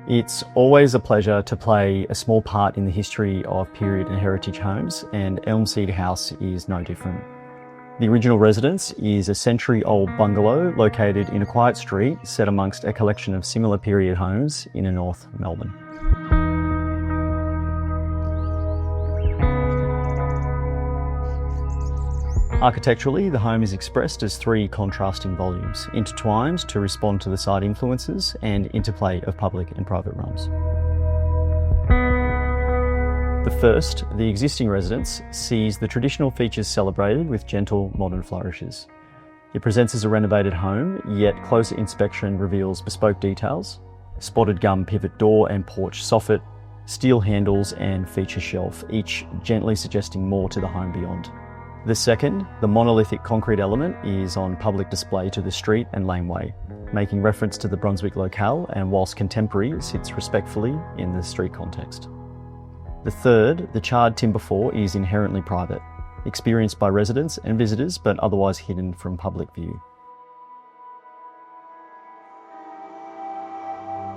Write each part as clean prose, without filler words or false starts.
It's always a pleasure to play a small part in the history of period and heritage homes, and Elmseed House is no different. The original residence is a century-old bungalow located in a quiet street set amongst a collection of similar period homes in North Melbourne. Architecturally, the home is expressed as three contrasting volumes, intertwined to respond to the site influences and interplay of public and private realms. The first, the existing residence, sees the traditional features celebrated with gentle modern flourishes. It presents as a renovated home, yet closer inspection reveals bespoke details: spotted gum pivot door and porch soffit, steel handles and feature shelf, each gently suggesting more to the home beyond. The second, the monolithic concrete element, is on public display to the street and laneway, making reference to the Brunswick locale, and whilst contemporary, sits respectfully in the street context. The third, the charred timber floor, is inherently private, experienced by residents and visitors but otherwise hidden from public view.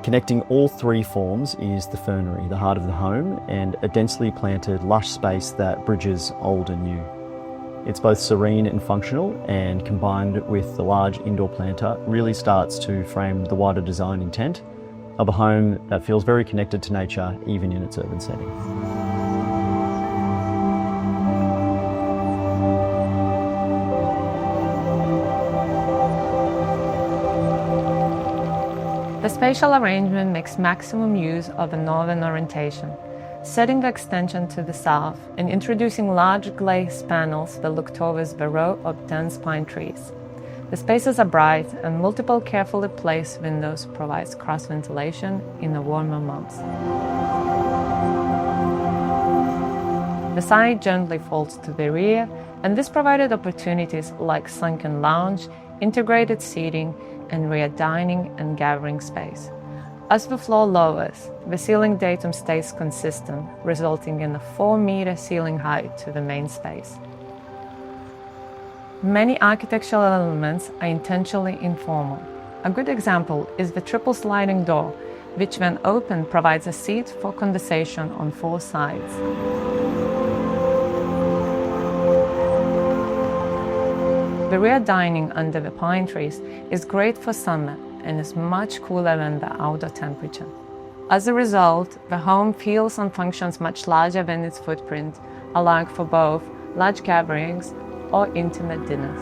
Connecting all three forms is the fernery, the heart of the home, and a densely planted lush space that bridges old and new. It's both serene and functional, and combined with the large indoor planter really starts to frame the wider design intent of a home that feels very connected to nature even in its urban setting. The spatial arrangement makes maximum use of the northern orientation, setting the extension to the south and introducing large glazed panels that look towards the row of dense pine trees. The spaces are bright, and multiple carefully placed windows provides cross ventilation in the warmer months. The side gently folds to the rear, and this provided opportunities like sunken lounge, integrated seating, and rear dining and gathering space. As the floor lowers, the ceiling datum stays consistent, resulting in a 4-meter ceiling height to the main space. Many architectural elements are intentionally informal. A good example is the triple sliding door, which when open provides a seat for conversation on 4 sides. The rear dining under the pine trees is great for summer and is much cooler than the outdoor temperature. As a result, the home feels and functions much larger than its footprint, allowing for both large gatherings or intimate dinners.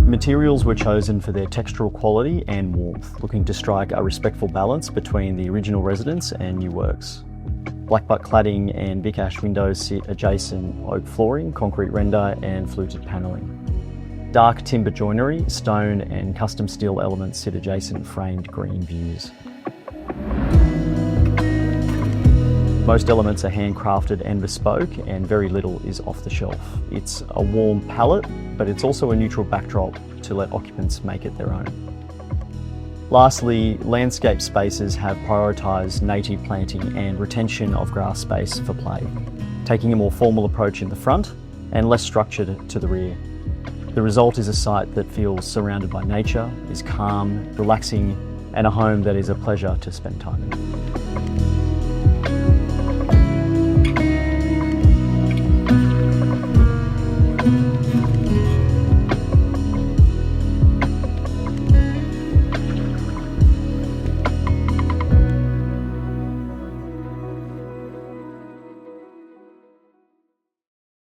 Materials were chosen for their textural quality and warmth, looking to strike a respectful balance between the original residence and new works. Blackbutt cladding and Bic Ash windows sit adjacent oak flooring, concrete render and fluted panelling. Dark timber joinery, stone and custom steel elements sit adjacent framed green views. Most elements are handcrafted and bespoke, and very little is off the shelf. It's a warm palette, but it's also a neutral backdrop to let occupants make it their own. Lastly, landscape spaces have prioritised native planting and retention of grass space for play, taking a more formal approach in the front and less structured to the rear. The result is a site that feels surrounded by nature, is calm, relaxing, and a home that is a pleasure to spend time in.